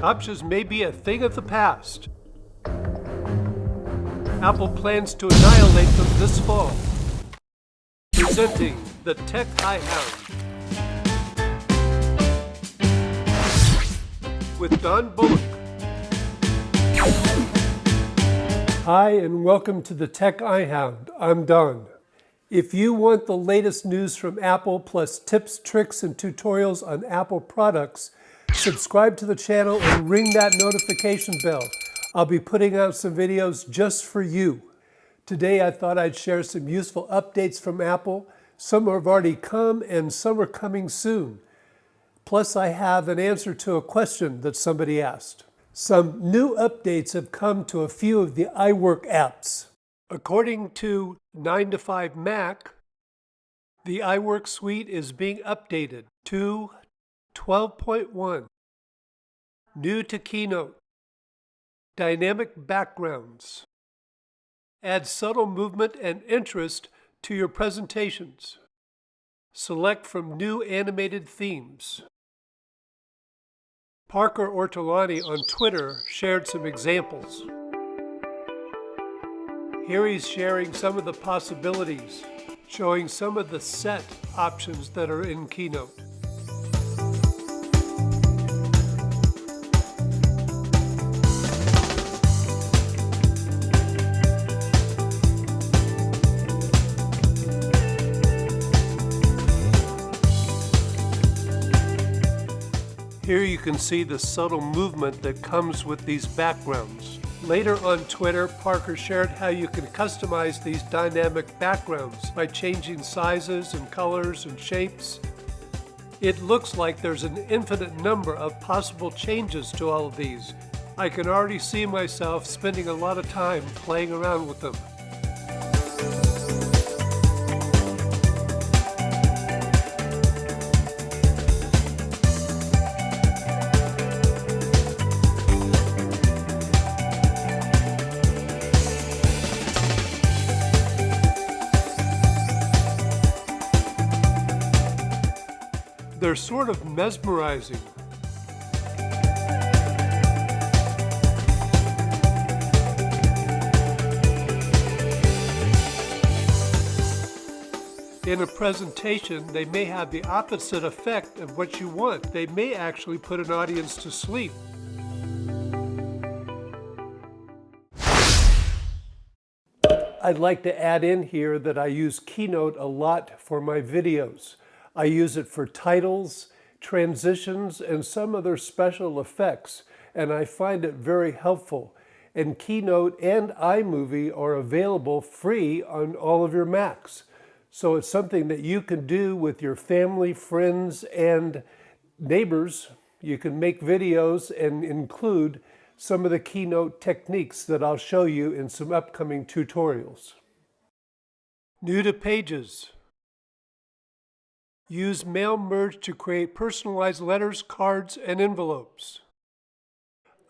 CAPTCHAs may be a thing of the past. Apple plans to annihilate them this fall. Presenting the Tech iHound with Don Bullock. Hi, and welcome to the Tech iHound. I'm Don. If you want the latest news from Apple, plus tips, tricks, and tutorials on Apple products, subscribe to the channel and ring that notification bell. I'll be putting out some videos just for you. Today I thought I'd share some useful updates from Apple. Some have already come and some are coming soon. Plus I have an answer to a question that somebody asked. Some new updates have come to a few of the iWorks apps. According to 9to5Mac, the iWorks suite is being updated to 12.1. New to Keynote. Dynamic backgrounds. Add subtle movement and interest to your presentations. Select from new animated themes. Parker Ortolani on Twitter shared some examples. Here he's sharing some of the possibilities, showing some of the set options that are in Keynote. Here you can see the subtle movement that comes with these backgrounds. Later on Twitter, Parker shared how you can customize these dynamic backgrounds by changing sizes and colors and shapes. It looks like there's an infinite number of possible changes to all of these. I can already see myself spending a lot of time playing around with them. They're sort of mesmerizing. In a presentation, they may have the opposite effect of what you want. They may actually put an audience to sleep. I'd like to add in here that I use Keynote a lot for my videos. I use it for titles, transitions, and some other special effects, and I find it very helpful. And Keynote and iMovie are available free on all of your Macs. So it's something that you can do with your family, friends, and neighbors. You can make videos and include some of the Keynote techniques that I'll show you in some upcoming tutorials. New to Pages. Use Mail Merge to create personalized letters, cards, and envelopes.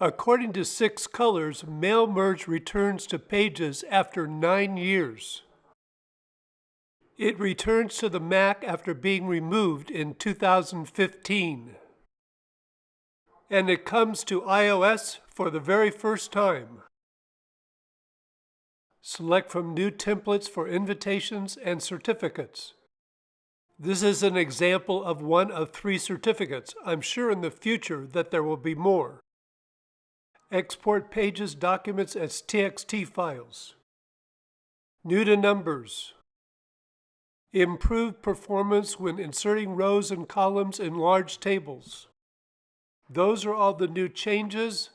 According to 6 Colors, Mail Merge returns to Pages after 9 years. It returns to the Mac after being removed in 2015. And it comes to iOS for the very first time. Select from new templates for invitations and certificates. This is an example of one of 3 certificates. I'm sure in the future that there will be more. Export Pages documents as TXT files. New to Numbers. Improved performance when inserting rows and columns in large tables. Those are all the new changes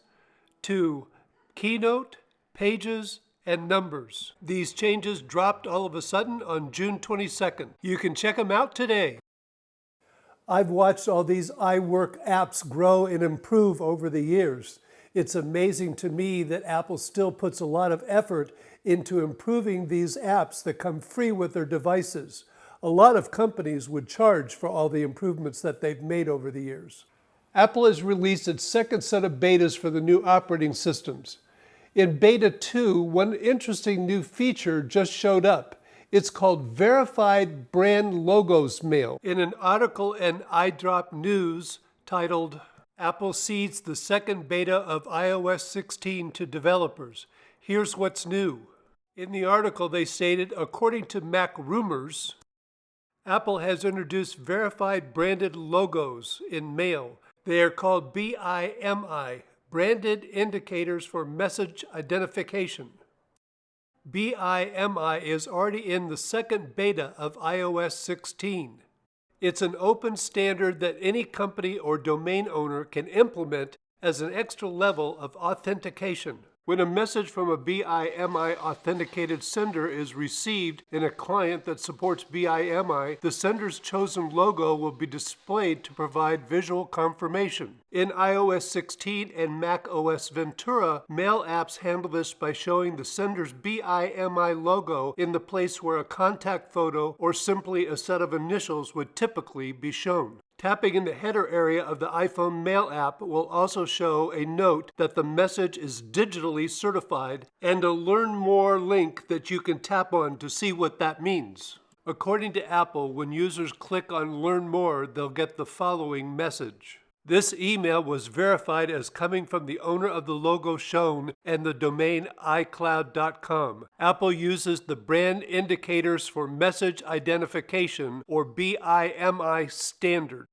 to Keynote, Pages, and Numbers. These changes dropped all of a sudden on June 22nd. You can check them out today. I've watched all these iWorks apps grow and improve over the years. It's amazing to me that Apple still puts a lot of effort into improving these apps that come free with their devices. A lot of companies would charge for all the improvements that they've made over the years. Apple has released its second set of betas for the new operating systems. In Beta 2, one interesting new feature just showed up. It's called Verified Brand Logos Mail. In an article in iDrop News titled, Apple seeds the second beta of iOS 16 to developers. Here's what's new. In the article, they stated, according to Mac Rumors, Apple has introduced verified branded logos in Mail. They are called BIMI, Branded Indicators for Message Identification. BIMI is already in the second beta of iOS 16. It's an open standard that any company or domain owner can implement as an extra level of authentication. When a message from a BIMI authenticated sender is received in a client that supports BIMI, the sender's chosen logo will be displayed to provide visual confirmation. In iOS 16 and Mac OS Ventura, Mail apps handle this by showing the sender's BIMI logo in the place where a contact photo or simply a set of initials would typically be shown. Tapping in the header area of the iPhone Mail app will also show a note that the message is digitally certified and a Learn More link that you can tap on to see what that means. According to Apple, when users click on Learn More, they'll get the following message. This email was verified as coming from the owner of the logo shown and the domain iCloud.com. Apple uses the Brand Indicators for Message Identification, or BIMI standard.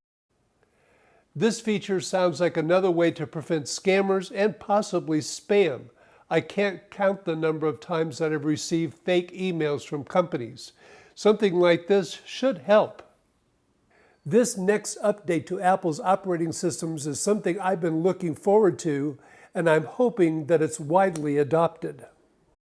This feature sounds like another way to prevent scammers and possibly spam. I can't count the number of times that I've received fake emails from companies. Something like this should help. This next update to Apple's operating systems is something I've been looking forward to, and I'm hoping that it's widely adopted.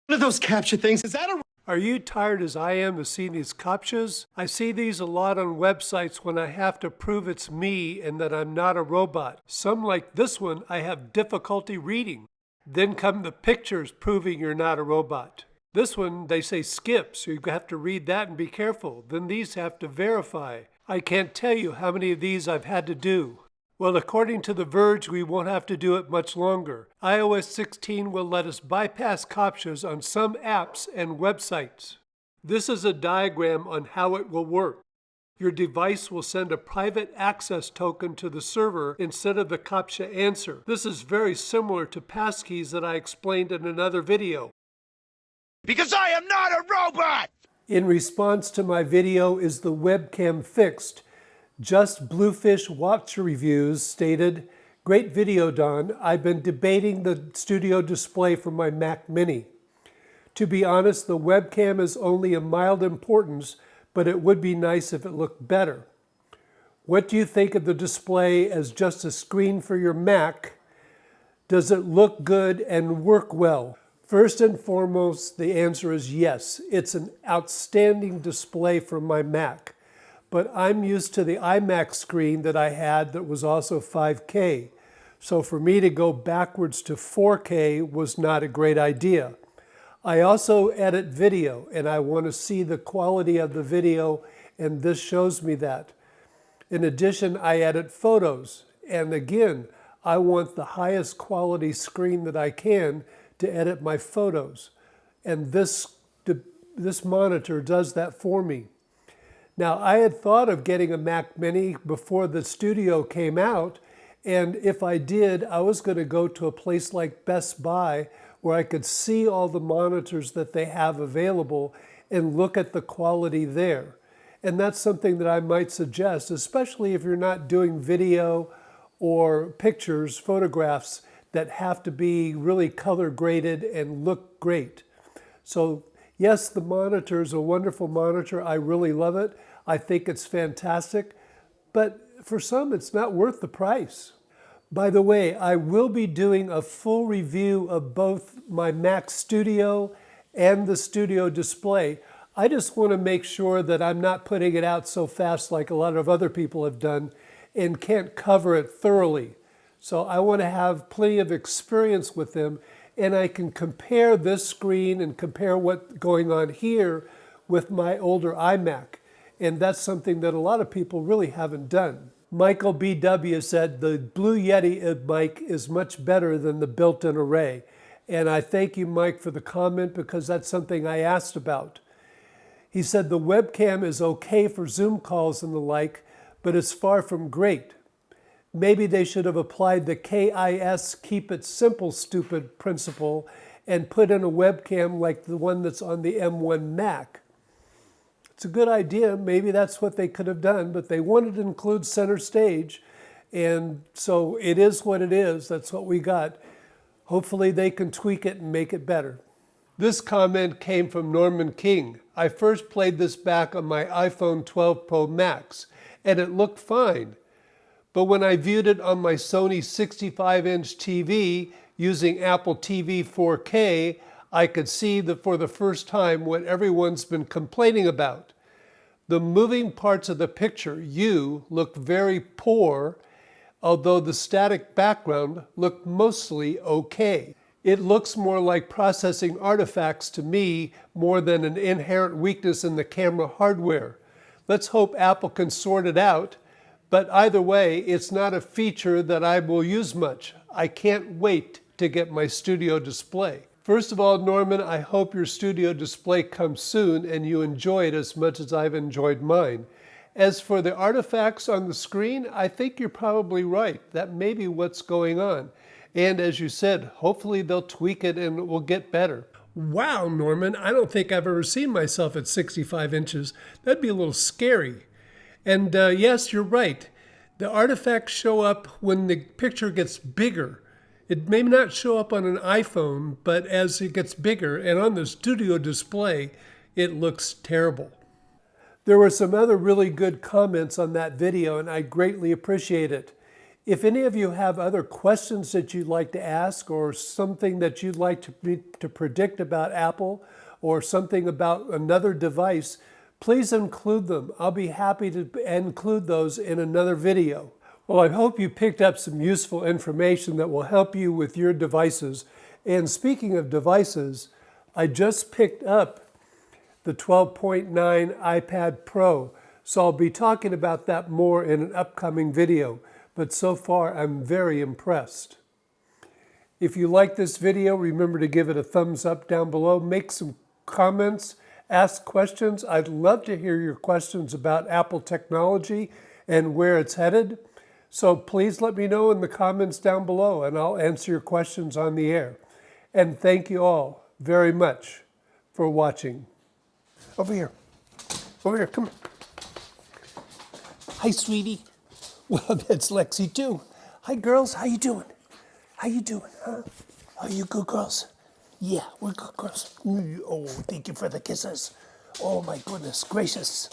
What are those CAPTCHA things? Is that a... Are you tired as I am of seeing these CAPTCHAs? I see these a lot on websites when I have to prove it's me and that I'm not a robot. Some, like this one, I have difficulty reading. Then come the pictures proving you're not a robot. This one, they say skip, so you have to read that and be careful. Then these have to verify. I can't tell you how many of these I've had to do. Well, according to The Verge, we won't have to do it much longer. iOS 16 will let us bypass CAPTCHAs on some apps and websites. This is a diagram on how it will work. Your device will send a private access token to the server instead of the CAPTCHA answer. This is very similar to passkeys that I explained in another video. Because I am not a robot! In response to my video, Is the Webcam Fixed? Just Bluefish Watch Reviews stated, great video, Don. I've been debating the studio display for my Mac Mini. To be honest, the webcam is only a mild importance, but it would be nice if it looked better. What do you think of the display as just a screen for your Mac? Does it look good and work well? First and foremost, the answer is yes. It's an outstanding display for my Mac. But I'm used to the iMac screen that I had that was also 5K. So for me to go backwards to 4K was not a great idea. I also edit video, and I want to see the quality of the video, and this shows me that. In addition, I edit photos, and again, I want the highest quality screen that I can to edit my photos. And this monitor does that for me. Now, I had thought of getting a Mac Mini before the Studio came out, and if I did, I was going to go to a place like Best Buy where I could see all the monitors that they have available and look at the quality there. And that's something that I might suggest, especially if you're not doing video or pictures, photographs that have to be really color graded and look great. So yes, the monitor is a wonderful monitor. I really love it. I think it's fantastic, but for some, it's not worth the price. By the way, I will be doing a full review of both my Mac Studio and the Studio display. I just want to make sure that I'm not putting it out so fast like a lot of other people have done and can't cover it thoroughly. So I want to have plenty of experience with them, and I can compare this screen and compare what's going on here with my older iMac. And that's something that a lot of people really haven't done. Michael BW said the Blue Yeti mic is much better than the built-in array. And I thank you, Mike, for the comment because that's something I asked about. He said the webcam is okay for Zoom calls and the like, but it's far from great. Maybe they should have applied the KIS, keep it simple, stupid principle and put in a webcam like the one that's on the M1 Mac. It's a good idea. Maybe that's what they could have done, but they wanted to include center stage. And so it is what it is. That's what we got. Hopefully they can tweak it and make it better. This comment came from Norman King. I first played this back on my iPhone 12 Pro Max, and it looked fine. But when I viewed it on my Sony 65-inch TV using Apple TV 4K, I could see that for the first time what everyone's been complaining about. The moving parts of the picture, looked very poor, although the static background looked mostly okay. It looks more like processing artifacts to me more than an inherent weakness in the camera hardware. Let's hope Apple can sort it out, but either way, it's not a feature that I will use much. I can't wait to get my studio display. First of all, Norman, I hope your studio display comes soon and you enjoy it as much as I've enjoyed mine. As for the artifacts on the screen, I think you're probably right. That may be what's going on. And as you said, hopefully they'll tweak it and it will get better. Wow, Norman, I don't think I've ever seen myself at 65 inches. That'd be a little scary. And yes, you're right. The artifacts show up when the picture gets bigger. It may not show up on an iPhone, but as it gets bigger and on the studio display, it looks terrible. There were some other really good comments on that video, and I greatly appreciate it. If any of you have other questions that you'd like to ask or something that you'd like to predict about Apple or something about another device, please include them. I'll be happy to include those in another video. Well, I hope you picked up some useful information that will help you with your devices. And speaking of devices, I just picked up the 12.9 iPad Pro, so I'll be talking about that more in an upcoming video. But so far, I'm very impressed. If you like this video, remember to give it a thumbs up down below. Make some comments, ask questions. I'd love to hear your questions about Apple technology and where it's headed. So please let me know in the comments down below and I'll answer your questions on the air. And thank you all very much for watching. Over here, come on. Hi, sweetie. Well, that's Lexi too. Hi, girls. How you doing? How you doing, huh? Are you good girls? Yeah, we're good girls. Oh, thank you for the kisses. Oh, my goodness gracious.